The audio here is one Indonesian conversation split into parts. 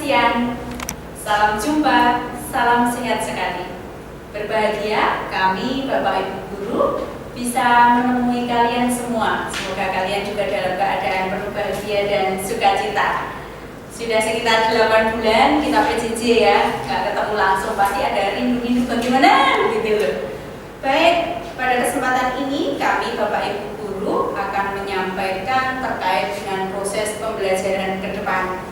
siang. Salam jumpa, salam sehat sekali. Berbahagia kami Bapak Ibu Guru bisa menemui kalian semua. Semoga kalian juga dalam keadaan penuh bahagia dan sukacita. Sudah sekitar 8 bulan kita PJJ ya, nggak ketemu langsung, pasti ada rindu-rindu bagaimana gitu loh. Baik, pada kesempatan ini kami Bapak Ibu Guru akan menyampaikan terkait dengan proses pembelajaran ke depan,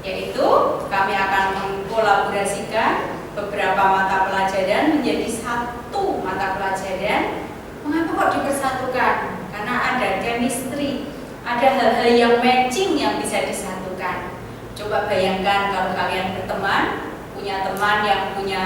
yaitu kami akan mengkolaborasikan beberapa mata pelajaran menjadi satu mata pelajaran. Mengapa kok dipersatukan? Karena ada chemistry, ada hal-hal yang matching yang bisa disatukan. Coba bayangkan kalau kalian berteman, punya teman yang punya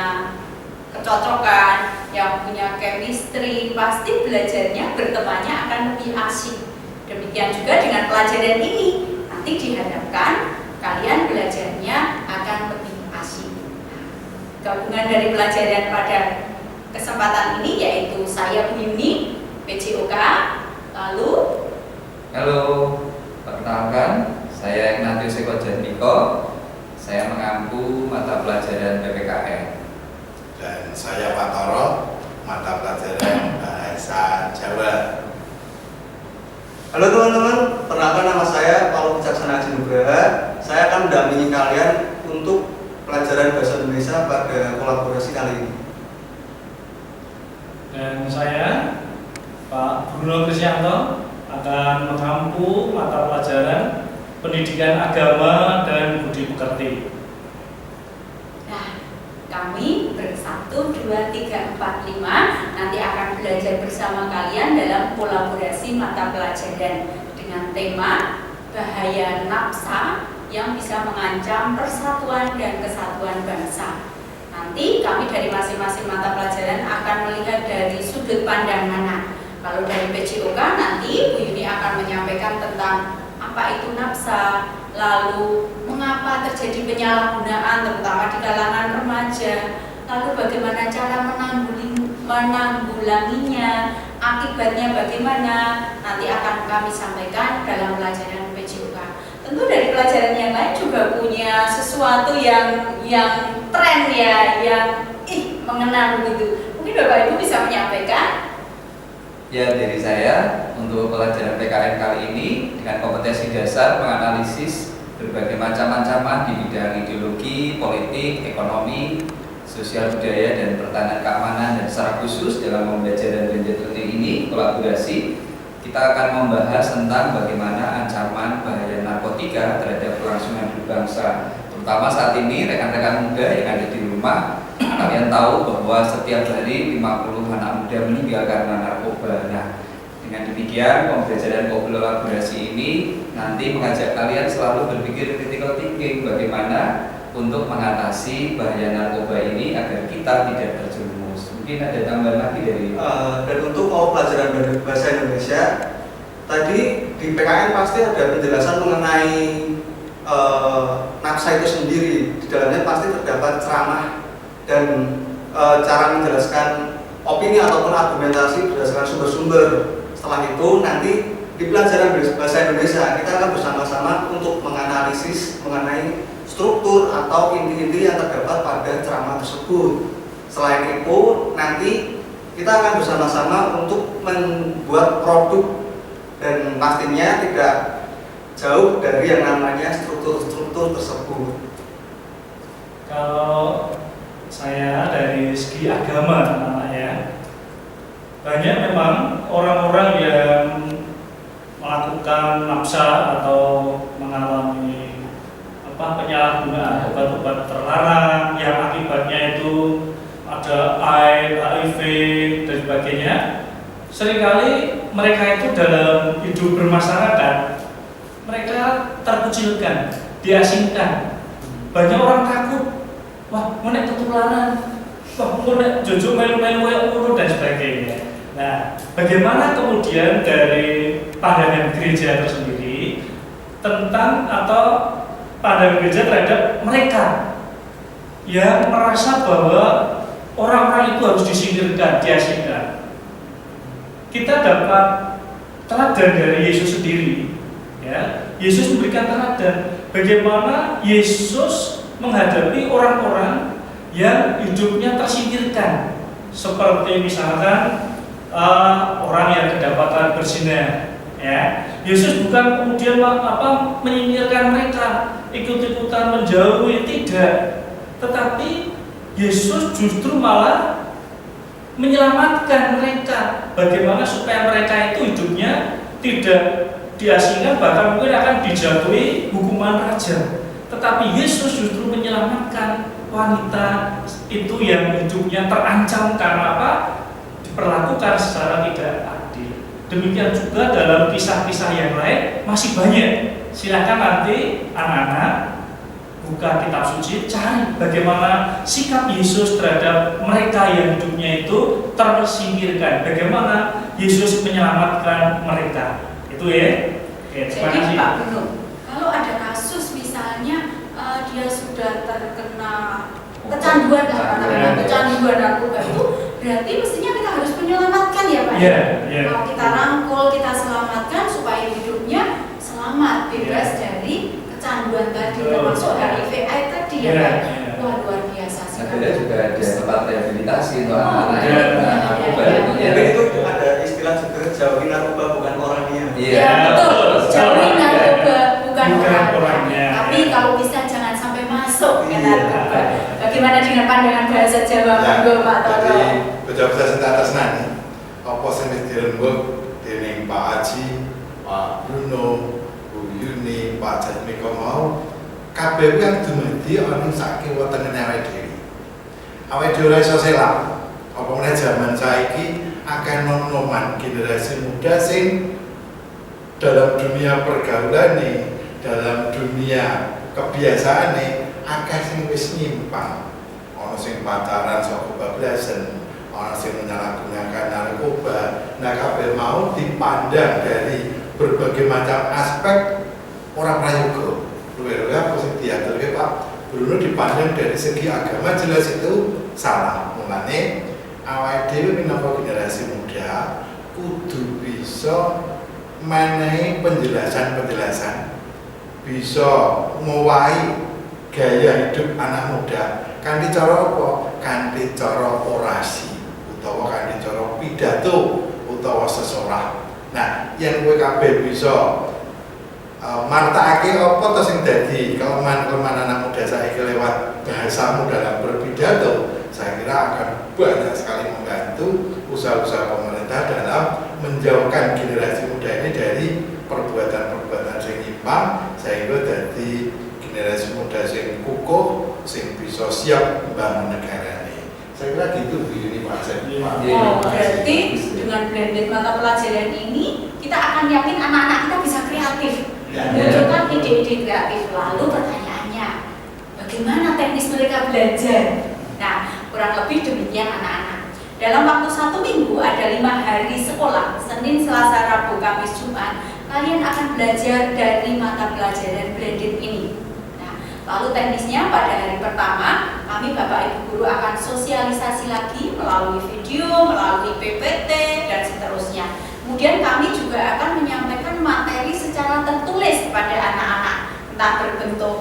kecocokan, yang punya chemistry, pasti belajarnya, bertemannya akan lebih asik. Demikian juga dengan pelajaran ini, nanti diharapkan kalian belajarnya akan lebih asik. Gabungan dari pelajaran pada kesempatan ini yaitu saya Bu Yuni, PJOK, lalu halo, perkenalkan saya Ignatius Eko Jatmiko, saya mengampu mata pelajaran PPKN. Dan saya Pak Toro, mata pelajaran Bahasa Jawa. Halo teman-teman, perkenalkan nama saya Paulo Wicaksana Nugraha. Saya akan mendampingi kalian untuk pelajaran Bahasa Indonesia pada kolaborasi kali ini. Dan saya Pak Bruno Krisyanto akan mengampu mata pelajaran Pendidikan Agama dan Budi Pekerti. nah, kami bersatu 2, 3, 4, 5 nanti akan belajar bersama kalian dalam kolaborasi mata pelajaran dengan tema bahaya nafsa yang bisa mengancam persatuan dan kesatuan bangsa. Nanti kami dari masing-masing mata pelajaran akan melihat dari sudut pandang mana. Kalau dari PJOK nanti Bu Yuni akan menyampaikan tentang apa itu nafsa, lalu mengapa terjadi penyalahgunaan terutama di kalangan remaja, lalu bagaimana cara menanggulanginya, akibatnya bagaimana, nanti akan kami sampaikan dalam pelajaran PJOK. Tentu dari pelajaran yang lain juga punya sesuatu yang tren ya, yang mengenal begitu. Mungkin Bapak Ibu bisa menyampaikan. Ya, dari saya untuk pelajaran PKN kali ini dengan kompetensi dasar menganalisis berbagai macam ancaman di bidang ideologi, politik, ekonomi, sosial budaya, dan pertahanan keamanan, dan secara khusus dalam pembelajaran Benjet ini kolaborasi kita akan membahas tentang bagaimana ancaman bahaya narkotika terhadap kelangsungan hidup bangsa. Terutama saat ini rekan-rekan muda yang ada di rumah, kalian tahu bahwa setiap hari 50 anak muda meninggal karena narkoba. Nah, dengan demikian pembelajaran kolaborasi ini nanti mengajak kalian selalu berpikir critical thinking bagaimana untuk mengatasi bahaya narkoba ini agar kita tidak terjerumus. Mungkin ada tambahan lagi dari Dan untuk mau pelajaran Bahasa Indonesia, tadi di PKN pasti ada penjelasan mengenai nafsa itu sendiri. Di dalamnya pasti terdapat ceramah dan cara menjelaskan opini ataupun argumentasi berdasarkan sumber-sumber. Setelah itu nanti di pelajaran Bahasa Indonesia kita akan bersama-sama untuk menganalisis mengenai struktur atau inti-inti yang terdapat pada ceramah tersebut. Selain itu nanti kita akan bersama-sama untuk membuat produk dan pastinya tidak jauh dari yang namanya struktur-struktur tersebut. Kalau saya dari segi agama ya, banyak memang orang-orang yang melakukan nafsa atau mengalami penyalahgunaan obat-obat terlarang yang akibatnya itu ada AIDS, HIV dan sebagainya. Seringkali mereka itu dalam hidup bermasyarakat mereka terkucilkan, diasingkan. Banyak orang takut, wah menek ketularan, wah menek jojo melu-melu dan sebagainya. Nah, bagaimana kemudian dari pandangan gereja tersendiri tentang atau pandangan gereja terhadap mereka yang merasa bahwa orang-orang itu harus disingkirkan, diasingkan. Kita dapat teladan dari Yesus sendiri. Ya, Yesus memberikan teladan bagaimana Yesus menghadapi orang-orang yang hidupnya tersingkirkan, seperti misalkan orang yang kedapatan berzina. Ya, Yesus bukan kemudian menyingkirkan mereka, ikut-ikutan menjauhi, tidak. Tetapi Yesus justru malah menyelamatkan mereka. Bagaimana supaya mereka itu hidupnya tidak diasingkan, bahkan mungkin akan dijatuhi hukuman raja. Tetapi Yesus justru menyelamatkan wanita itu yang hidupnya terancam karena apa? Diperlakukan secara tidak adil. Demikian juga dalam kisah-kisah yang lain masih banyak. Silakan nanti anak-anak buka kitab suci, cari bagaimana sikap Yesus terhadap mereka yang hidupnya itu tersingkirkan. Bagaimana Yesus menyelamatkan mereka. Itu ya. Oke, terima kasih. Jadi Pak Bruno, kalau ada kasus misalnya dia sudah terkena kecanduan narkoba itu, berarti mestinya kita harus menyelamatkan ya Pak? Kalau kita rangkul, kita selamatkan supaya hidupnya selamat, bebas dari kecanduan tadi, termasuk HIV/AIDS tadi ya Pak? Wah, luar biasa sih. Ada juga ada tempat rehabilitasi untuk anak-anak narkoba itu ya. Tapi itu ada istilah juga, jauhi narkoba bukan orangnya. Iya, betul. Jauhi narkoba bukan orangnya. Tapi kalau bisa jangan sampai masuk ke narkoba. Bagaimana dengan pandangan bahasa Jawa Monggo Pak Toro? Jadi bocah-bocah sing atas nani, apa sing wis dirembug dening Pak Aji, Pak Bruno, Bu Yuni, Pak Jatmiko mau kabeh kuwi yang dumadi ana ing saking wetengene awake dhewe. Awake dhewe ora iso selak. Apa meneh jaman saiki akeh nom-noman generasi muda sing dalam dunia pergaulane, dalam dunia kebiasaane akeh sing wis nyimpang. Ana sing pacaran sok kebablasan, ana sing menyalahgunakan narkoba. Nah, kabeh mau dipandang dari berbagai macam aspek orang prayoga. Luwe-luwe apa sing diaturke Pak Bruno dipandang dari segi agama jelas itu salah. Mulane awake dhewe minangka generasi muda kudu bisa menehi penjelasan-penjelasan, bisa ngowahi gaya hidup anak muda kanthi cara apa? Kanthi cara orasi utawa kanthi cara pidato utawa sesorah. Nah, yang kowe kabeh bisa martakake apa to sing dadi kelemahan-kelemahan anak muda saiki lewat bahasamu dalam berpidato, saya kira akan banyak sekali membantu usaha-usaha pemerintah dalam menjauhkan generasi muda ini dari perbuatan-perbuatan sing nyimpang sehingga jadi generasi muda sing kukuh, sing bisa siap membangun negara ini. Saya kira gitu Bu Yuni Pak Zeni. Berarti dengan blended mata pelajaran ini kita akan yakin anak-anak kita bisa kreatif, menunjukkan ide-ide kreatif. Lalu pertanyaannya, bagaimana teknis mereka belajar? Nah, kurang lebih demikian anak-anak. Dalam waktu 1 minggu ada 5 hari sekolah, Senin, Selasa, Rabu, Kamis, Jumat. Kalian akan belajar dari mata pelajaran blended ini. Lalu teknisnya pada hari pertama kami Bapak Ibu Guru akan sosialisasi lagi melalui video, melalui PPT dan seterusnya. Kemudian kami juga akan menyampaikan materi secara tertulis kepada anak-anak, entah berbentuk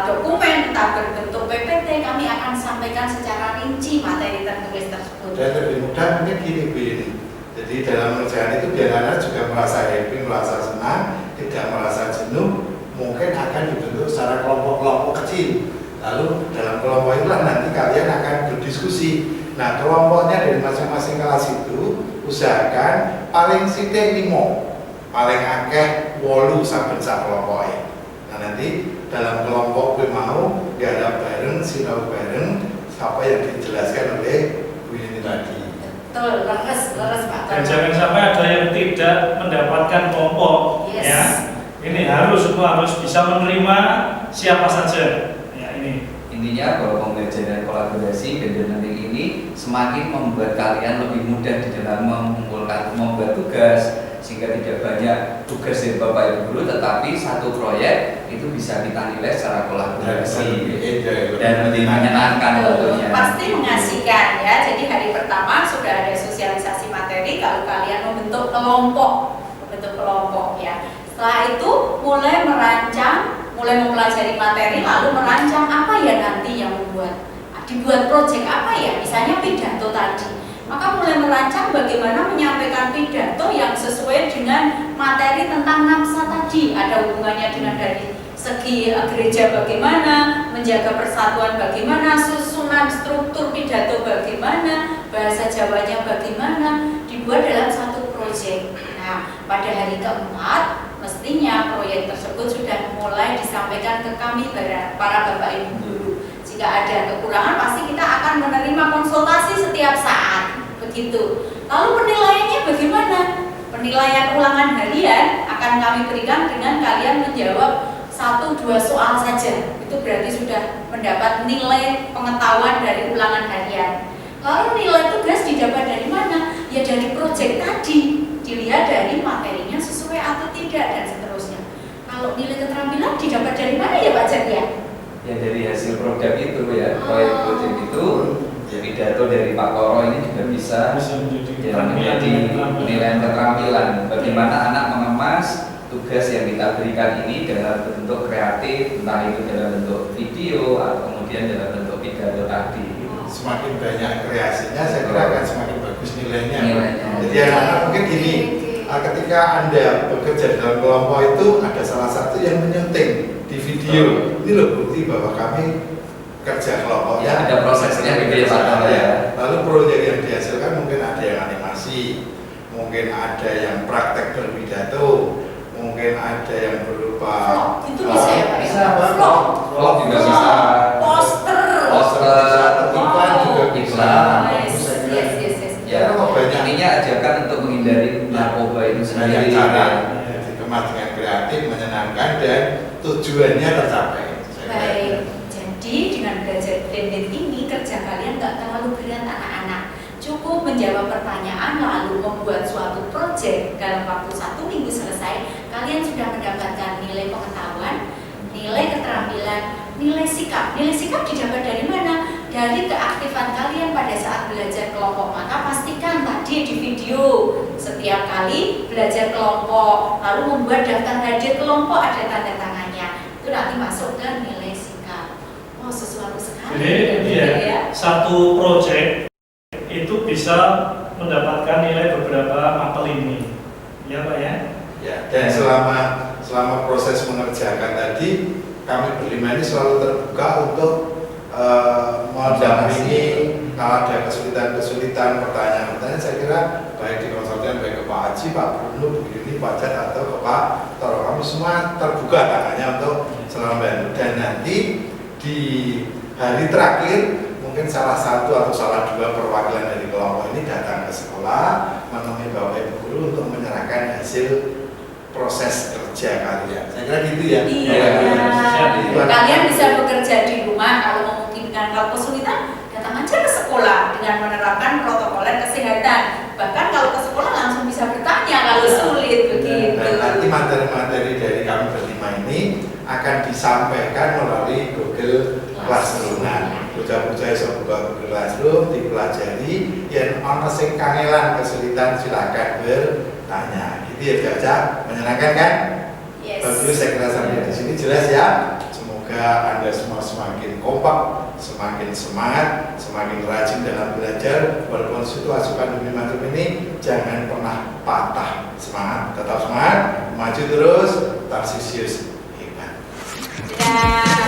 dokumen, entah berbentuk PPT. Kami akan sampaikan secara rinci materi tertulis tersebut. Dan lebih mudah mungkin gini Bu Yuni. Jadi dalam mengerjakan itu biar anak juga merasa happy, merasa senang, tidak merasa jenuh. Mungkin akan dibentuk secara kelompok-kelompok kecil. Lalu dalam kelompok itulah nanti kalian akan berdiskusi. Nah, kelompoknya dari masing-masing kelas itu usahakan paling sithik 5, paling akeh 8 saben sak kelompoknya. Nah, nanti dalam kelompok gue mau garap bareng, sinau bareng, apa yang dijelaskan oleh Bu Yuni tadi. Betul, leres Pak. Dan jangan sampai ada yang tidak mendapatkan kelompok. Yes. Ya. Ini semua harus bisa menerima siapa saja. Ya, ini. Intinya bahwa pembelajaran kolaborasi dan learning ini semakin membuat kalian lebih mudah di dalam membuat tugas, sehingga tidak banyak tugas dari Bapak Ibu Guru, tetapi satu proyek itu bisa kita nilai secara kolaborasi dan lebih menyenangkan tentunya. Pasti mengasihkan ya. Jadi hari pertama sudah ada sosialisasi materi kalau kalian membentuk kelompok ya. Setelah itu mulai mulai mempelajari materi lalu merancang apa ya nanti yang dibuat proyek apa ya, misalnya pidato tadi. Maka mulai merancang bagaimana menyampaikan pidato yang sesuai dengan materi tentang NAMSA tadi. Ada hubungannya dengan dari segi gereja bagaimana, menjaga persatuan bagaimana, susunan struktur pidato bagaimana, bahasa Jawanya bagaimana, dibuat dalam satu proyek. Nah, pada hari keempat, mestinya proyek tersebut sudah mulai disampaikan ke kami para Bapak Ibu guru. Jika ada kekurangan, pasti kita akan menerima konsultasi setiap saat. Begitu. Lalu penilaiannya bagaimana? Penilaian ulangan harian akan kami berikan dengan kalian menjawab 1-2 soal saja. Itu berarti sudah mendapat nilai pengetahuan dari ulangan harian. Lalu nilai tugas didapat dari mana? Ya dari proyek tadi. Dilihat dari materinya sesuai atau tidak dan seterusnya. Kalau nilai keterampilan didapat dari mana ya Pak Jack ya? Ya dari hasil produk itu ya, proyek itu. Pidato dari Pak Koro ini juga bisa menjadi penilaian keterampilan. Bagaimana anak mengemas tugas yang kita berikan ini dalam bentuk kreatif, entah itu dalam bentuk video atau kemudian dalam bentuk pidato tadi. Semakin banyak kreasinya, saya kira akan semakin bagus nilainya. Jadi Iya. anak-anak mungkin gini, ketika Anda bekerja dalam kelompok itu ada salah satu yang menyunting di video. Ini loh bukti bahwa kami kerja kelompoknya. Ya, ada prosesnya gitu ya Pak Koro ya. Lalu proyek yang dihasilkan mungkin ada yang animasi, mungkin ada yang praktek berpidato, mungkin ada yang berupa Vlog, itu bisa ya Pak? bisa apa? Vlog juga bisa. Poster. Iklan juga bisa. Yes. Ya, Oh, banyak. intinya ajakan untuk menghindari narkoba itu Banyak sendiri. cara dikemas dengan kreatif, menyenangkan dan tujuannya tercapai. Baik. Jadi dengan belajar blended ini kerja kalian nggak terlalu berat anak-anak. Cukup menjawab pertanyaan lalu membuat suatu proyek dalam waktu 1 minggu selesai. Kalian sudah mendapatkan nilai pengetahuan, nilai keterampilan, nilai sikap. Nilai sikap didapat dari mana? Dari keaktifan kalian pada saat belajar kelompok. Maka pastikan tadi di video setiap kali belajar kelompok lalu membuat daftar hadir kelompok ada tanda tangannya. Itu nanti masuk ke nilai sikap. Oh, sesuatu sekali. Jadi ya, satu proyek itu bisa mendapatkan nilai beberapa mapel ini, ya Pak ya. Ya, dan selama proses mengerjakan tadi, kami berlima ini selalu terbuka untuk mendampingi kalau ada kesulitan-kesulitan, pertanyaan-pertanyaan. Saya kira baik di konsultan, baik ke Pak Haji, Pak Bruno, Bu Yuni, Pak Jat atau ke Pak Toro, kami semua terbuka tangannya untuk selalu membantu. Dan nanti di hari terakhir mungkin salah satu atau salah 2 perwakilan dari kelompok ini datang ke sekolah menemui Bapak Ibu guru untuk menyerahkan hasil proses kerja kalian. Saya kira gitu ya. Iya. Itu Kalian bisa bekerja di rumah kalau memungkinkan. Kalau kesulitan datang aja ke sekolah dengan menerapkan protokoler kesehatan. Bahkan kalau ke sekolah langsung bisa bertanya kalau sulit begitu. Dan nanti materi-materi dari kami berlima ini akan disampaikan melalui Google Classroom. Nah, bocah-bocah iso buka Google Classroom dipelajari, yang ana sing kangelan kesulitan silakan bertanya. Gitu ya Caca, menyenangkan kan? Yes. Bagus, saya kira sampai di sini jelas ya. Semoga Anda semua semakin kompak, semakin semangat, semakin rajin dalam belajar. Walaupun situasi pandemi macam ini, jangan pernah patah semangat. Tetap semangat, maju terus, Tarsius hebat. Ya.